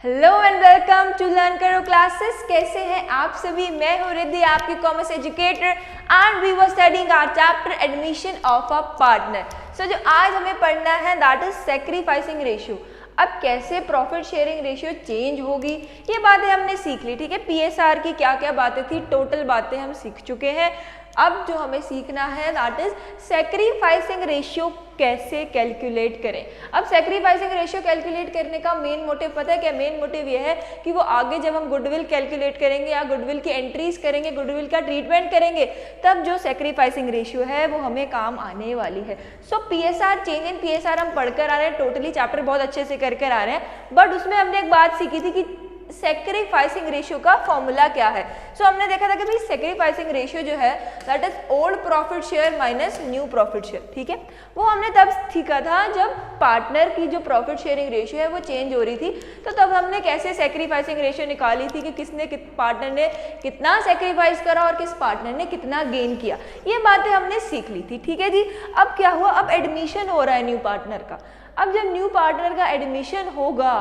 Hello and welcome to learn Karo classes. कैसे हैं आप सभी? मैं हूं रिद्धि, आपकी commerce educator, and we were studying our chapter admission of a partner. So जो आज हमें पढ़ना है दैट इज सैक्रिफाइसिंग रेशियो। अब कैसे प्रॉफिट शेयरिंग रेशियो चेंज होगी ये बातें हमने सीख ली, ठीक है। पीएसआर की क्या क्या बातें थी, टोटल बातें हम सीख चुके हैं। अब जो हमें सीखना है दैट इज सैक्रिफाइसिंग रेशियो कैसे कैलकुलेट करें। अब सैक्रिफाइसिंग रेशियो कैलकुलेट करने का मेन मोटिव पता है क्या? मेन मोटिव ये है कि वो आगे जब हम गुडविल कैलकुलेट करेंगे या गुडविल की एंट्रीज करेंगे, गुडविल का ट्रीटमेंट करेंगे, तब जो सैक्रिफाइसिंग रेशियो है वो हमें काम आने वाली है। सो पीएसआर, चेंज इन पीएसआर हम पढ़कर आ रहे हैं, टोटली चैप्टर बहुत अच्छे से कर आ रहे हैं, बट उसमें हमने एक बात सीखी थी कि सैक्रिफाइसिंग रेशियो का फॉर्मूला क्या है। सो हमने देखा था कि भाई सैक्रिफाइसिंग रेशियो जो है that is old profit share minus new profit share, ठीक है। वो हमने तब सीखा था जब पार्टनर की जो प्रॉफिट शेयरिंग रेशियो है वो चेंज हो रही थी, तो तब हमने कैसे सैक्रिफाइसिंग रेशियो निकाली थी कि किसने पार्टनर ने कितना सैक्रिफाइस करा और किस पार्टनर ने कितना गेन किया। ये बातें हमने सीख ली थी, ठीक है जी। अब क्या हुआ, अब एडमिशन हो रहा है न्यू पार्टनर का। अब जब न्यू पार्टनर का एडमिशन होगा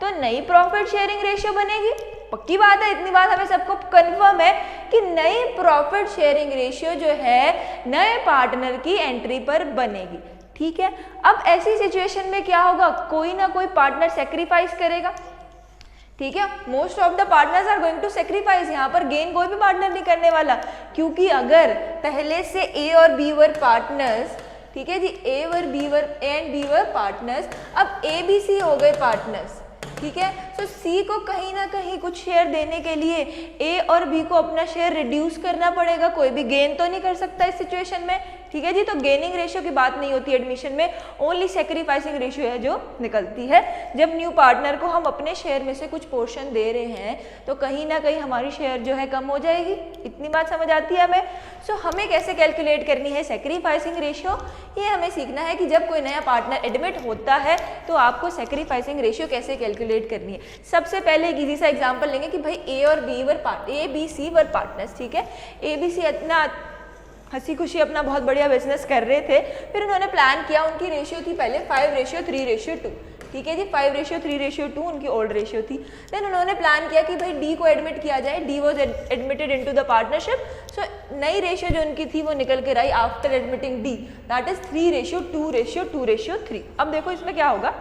तो नई प्रॉफिट शेयरिंग रेशियो बनेगी। पक्की बात है, इतनी बात हमें सबको कंफर्म है कि नई प्रॉफिट शेयरिंग रेशियो जो है नए पार्टनर की एंट्री पर बनेगी, ठीक है। अब ऐसी सिचुएशन में क्या होगा, कोई ना कोई पार्टनर सेक्रीफाइस करेगा, ठीक है। Most of the partners are going to sacrifice. यहाँ पर गेन कोई भी पार्टनर नहीं करने वाला, क्योंकि अगर पहले से ए और बी वर पार्टनर्स, ठीक है जी, A were B were and B were partners, अब ए बी सी हो गए पार्टनर्स, ठीक है। तो सी को कहीं ना कहीं कुछ शेयर देने के लिए ए और बी को अपना शेयर रिड्यूस करना पड़ेगा। कोई भी गेन तो नहीं कर सकता इस सिचुएशन में, ठीक है जी। तो गेनिंग रेशियो की बात नहीं होती एडमिशन में, ओनली सैक्रिफाइसिंग रेशियो है जो निकलती है। जब न्यू पार्टनर को हम अपने शेयर में से कुछ पोर्शन दे रहे हैं तो कहीं ना कहीं हमारी शेयर जो है कम हो जाएगी। इतनी बात समझ आती है हमें। सो हमें कैसे कैलकुलेट करनी है सैक्रिफाइसिंग रेशियो, ये हमें सीखना है कि जब कोई नया पार्टनर एडमिट होता है तो आपको सैक्रिफाइसिंग रेशियो कैसे कैलकुलेट करनी है। सबसे पहले एक इजी सा एग्जांपल लेंगे कि भाई ए और B were A B C were partners, ठीक है। ए बी सी इतना हंसी खुशी अपना बहुत बढ़िया बिजनेस कर रहे थे, फिर उन्होंने प्लान किया, उनकी रेशियो थी पहले 5:3:2, ठीक है जी। 5:3:2 उनकी ओल्ड रेशियो थी। देन उन्होंने प्लान किया कि भाई डी को एडमिट किया जाए, D was admitted into the partnership. So नई रेशियो जो उनकी थी वो निकल कर आई after admitting D, that is 3:2:2:3। अब देखो इसमें क्या होगा,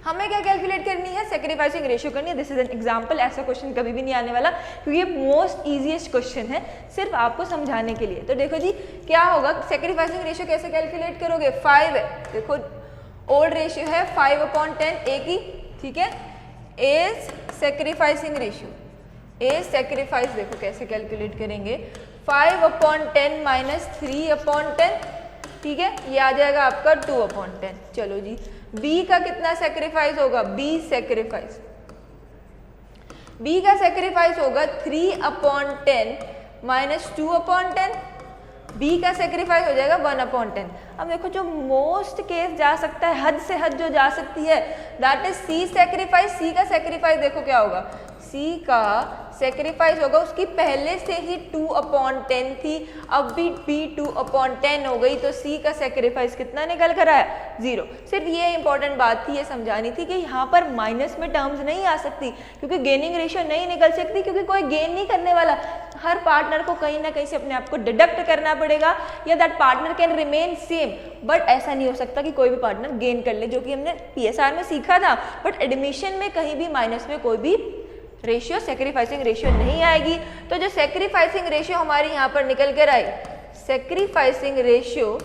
हमें क्या कैलकुलेट करनी है, सैक्रिफाइसिंग रेशियो करनी है। दिस इज एन एग्जांपल, ऐसा क्वेश्चन कभी भी नहीं आने वाला क्योंकि ये मोस्ट इजीएस्ट क्वेश्चन है, सिर्फ आपको समझाने के लिए। तो देखो जी क्या होगा, सैक्रिफाइसिंग रेशियो कैसे कैलकुलेट करोगे। 5 है, देखो ओल्ड रेशियो है 5/10 ए की, ठीक है। As sacrificing ratio, as sacrifice देखो कैसे कैलकुलेट करेंगे, 5/10 माइनस 3/10, ठीक है। ये आ जाएगा आपका 2/10। चलो जी, बी का कितना सेक्रीफाइस होगा, बी सैक्रिफाइस, बी का सेक्रीफाइस होगा 3/10 माइनस 2/10, बी का सेक्रीफाइस हो जाएगा 1/10। अब देखो जो मोस्ट केस जा सकता है, हद से हद जो जा सकती है दैट इज सी सैक्रिफाइस। सी का सेक्रीफाइस देखो क्या होगा, सी का सेक्रीफाइस होगा, उसकी पहले से ही 2/10 थी, अब भी 2/10 हो गई, तो सी का सेक्रीफाइस कितना निकल कर आया, 0। सिर्फ ये इंपॉर्टेंट बात थी, ये समझानी थी कि यहाँ पर माइनस में टर्म्स नहीं आ सकती, क्योंकि गेनिंग रेशियो नहीं निकल सकती, क्योंकि कोई गेन नहीं करने वाला। हर पार्टनर को कहीं ना कहीं से अपने आप को डिडक्ट करना पड़ेगा, या that partner can remain same, but ऐसा नहीं हो सकता कि कोई भी पार्टनर गेन कर ले, जो कि हमने पीएसआर में सीखा था। बट एडमिशन में कहीं भी माइनस में कोई भी रेशियो, सैक्रिफाइसिंग रेशियो नहीं आएगी। तो जो सैक्रिफाइसिंग रेशियो हमारी यहाँ पर निकल कर आई, सैक्रिफाइसिंग रेशियो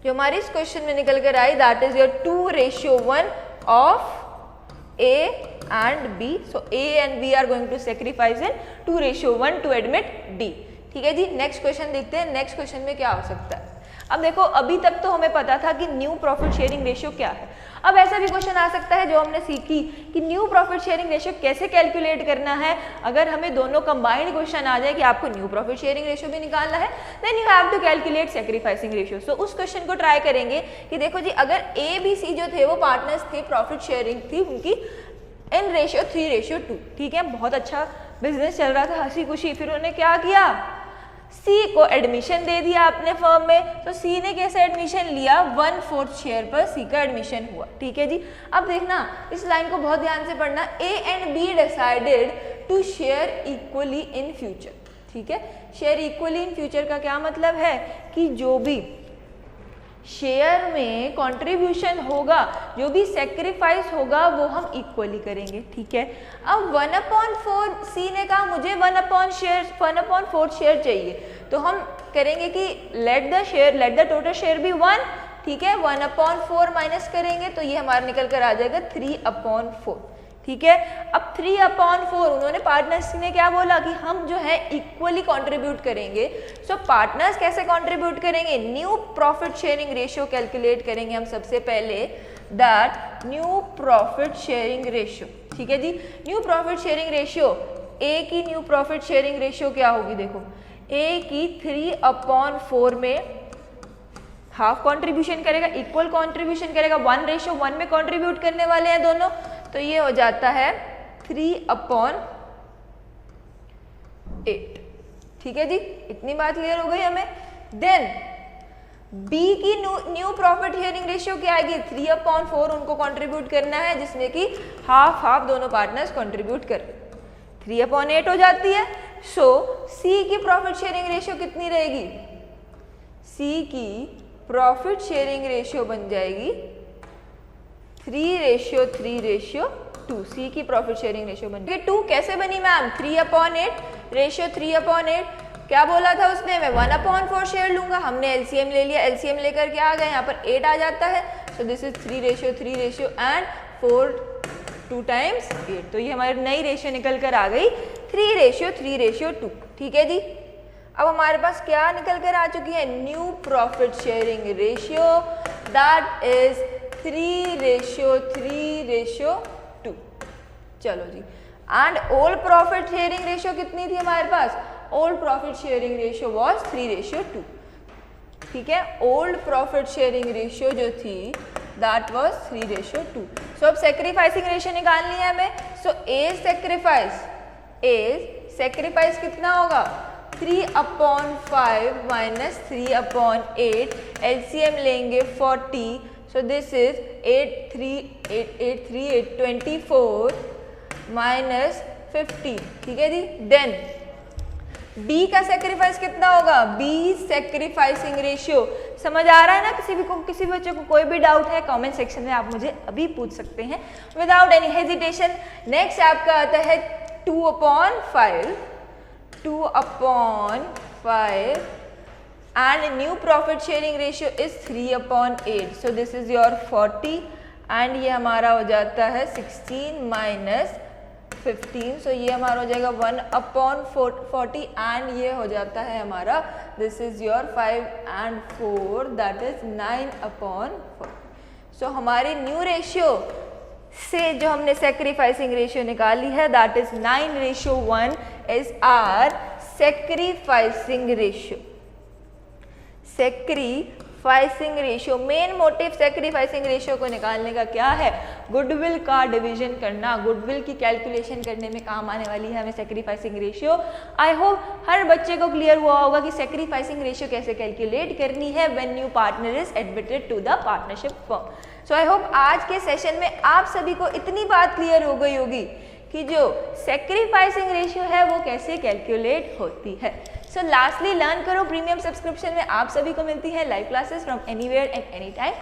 जो हमारी इस क्वेश्चन में निकल कर आई that is your 2:1 of A and B. So A and B are going to sacrifice in 2:1 to admit D, ठीक है जी। नेक्स्ट क्वेश्चन देखते हैं, नेक्स्ट क्वेश्चन में क्या हो सकता है। अब देखो अभी तक तो हमें पता था कि न्यू प्रॉफिट शेयरिंग रेशियो क्या है। अब ऐसा भी क्वेश्चन आ सकता है जो हमने सीखी कि न्यू प्रॉफिट शेयरिंग रेशियो कैसे कैलकुलेट करना है। अगर हमें दोनों कंबाइंड क्वेश्चन आ जाए कि आपको न्यू प्रॉफिट शेयरिंग रेशियो भी निकालना है, then you have to calculate sacrificing ratio. So उस क्वेश्चन को ट्राई करेंगे कि देखो जी, अगर ए बी सी जो थे वो पार्टनर्स थे, प्रॉफिट शेयरिंग थी उनकी इन रेशियो 3:2, ठीक है। बहुत अच्छा बिजनेस चल रहा था, हंसी खुशी। फिर उन्होंने क्या किया, सी को एडमिशन दे दिया आपने फर्म में, तो सी ने कैसे एडमिशन लिया, 1/4 शेयर पर सी का एडमिशन हुआ। ठीक है जी। अब देखना इस लाइन को बहुत ध्यान से पढ़ना, A and B decided to share equally in future. ठीक है, शेयर इक्वली इन फ्यूचर का क्या मतलब है कि जो भी शेयर में कंट्रीब्यूशन होगा, जो भी सेक्रीफाइस होगा वो हम इक्वली करेंगे। ठीक है, अब 1/4 सी ने कहा मुझे 1/4 शेयर चाहिए, तो हम करेंगे कि let the total share be 1। ठीक है, 1/4 माइनस करेंगे तो ये हमारा निकल कर आ जाएगा 3/4। ठीक है, अब 3/4 उन्होंने पार्टनर्स ने क्या बोला कि हम जो है इक्वली कंट्रीब्यूट करेंगे। सो पार्टनर्स कैसे कंट्रीब्यूट करेंगे, new profit sharing ratio calculate करेंगे हम सबसे पहले, that new profit sharing ratio. ठीक है जी, न्यू प्रॉफिट शेयरिंग रेशियो, ए की न्यू प्रॉफिट शेयरिंग रेशियो क्या होगी, देखो ए की 3/4 में हाफ कंट्रीब्यूशन करेगा, इक्वल कंट्रीब्यूशन करेगा, 1:1 में कंट्रीब्यूट करने वाले हैं दोनों, तो ये हो जाता है 3/8। ठीक है जी, इतनी बात क्लियर हो गई हमें। देन बी की न्यू प्रॉफिट शेयरिंग रेशियो क्या आएगी, 3/4 उनको कंट्रीब्यूट करना है, जिसमें कि हाफ दोनों पार्टनर्स कंट्रीब्यूट कर 3/8 हो जाती है। सो सी की प्रॉफिट शेयरिंग रेशियो कितनी रहेगी, सी की प्रॉफिट शेयरिंग रेशियो बन जाएगी 3:3:2। सी की प्रॉफिट शेयरिंग रेशियो बन जाएगी 2। कैसे बनी मैम, 3/8 रेशियो 3/8, क्या बोला था उसने, मैं 1/4 शेयर लूंगा, हमने एलसीएम ले लिया, एलसीएम लेकर क्या आ गए, यहाँ पर 8 आ जाता है। So this is 3:3 and 4 2 times 8, तो ये हमारी नई रेशियो निकल कर आ गई 3:3:2। ठीक है जी, अब हमारे पास क्या निकल कर आ चुकी है, new profit sharing ratio, that is 3:3:2। चलो जी, and old profit sharing ratio कितनी थी हमारे पास, old profit sharing ratio was 3:2। ठीक है, ओल्ड प्रॉफिट शेयरिंग रेशियो जो थी दैट वाज 3:2। सो अब सेक्रीफाइसिंग रेशियो निकालनी है हमें। सो ए सेक्रीफाइस कितना होगा, 3/5 माइनस 3/8, एलसीएम लेंगे 40, सो दिस इज 8/3 माइनस 15। ठीक है जी। देन बी का सेक्रीफाइस कितना होगा, बी सेक्रीफाइसिंग रेशियो, समझ आ रहा है ना, किसी बच्चे को कोई भी डाउट है कमेंट सेक्शन में आप मुझे अभी पूछ सकते हैं विदाउट एनी हेजिटेशन। नेक्स्ट आपका आता है 2/5 and new profit sharing ratio is 3/8, so this is your 40 and ये हमारा हो जाता है 16 minus 15, so ये हमारा हो जाएगा 1/40 and ये हो जाता है हमारा this is your 5 and 4 that is 9/40। so हमारी न्यू रेशियो से जो हमने सेक्रीफाइसिंग रेशियो निकाली है that is 9:1 is our sacrificing ratio. Sacrificing ratio, main motive sacrificing ratio को निकालने का क्या है, गुडविल का डिवीजन करना, गुडविल की कैलकुलेशन करने में काम आने वाली है हमें सेक्रीफाइसिंग रेशियो। आई होप हर बच्चे को क्लियर हुआ होगा कि सेक्रीफाइसिंग रेशियो कैसे कैलकुलेट करनी है when new partner is admitted to the partnership firm. So I hope आज के सेशन में आप सभी को इतनी बात क्लियर हो गई होगी कि जो सेक्रीफाइसिंग रेशियो है वो कैसे कैलकुलेट होती है। सो लास्टली लर्न करो प्रीमियम सब्सक्रिप्शन में आप सभी को मिलती है live classes from anywhere and any time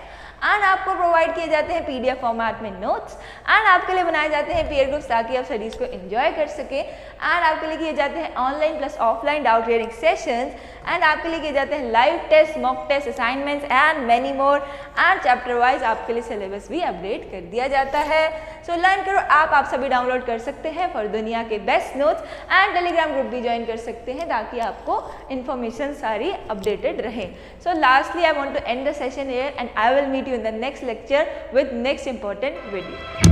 and आपको प्रोवाइड किए जाते हैं पीडीएफ फॉर्मेट में नोट्स एंड आपके लिए बनाए जाते हैं पीयर ग्रुप्स ताकि आप स्टडीज़ को एंजॉय कर सके एंड आपके लिए किए जाते हैं online plus offline doubt clearing sessions and आपके लिए किए जाते हैं live test, mock test, assignments and many more and chapter wise आपके लिए सिलेबस भी अपडेट कर दिया जाता है। सो लर्न करो आप सभी डाउनलोड कर सकते हैं फॉर दुनिया के best notes and Telegram group भी ज्वाइन कर सकते हैं ताकि आपको इन्फॉर्मेशन सारी अपडेटेड रहे। So lastly I want to end the session here and I will meet you in the next lecture with next important video.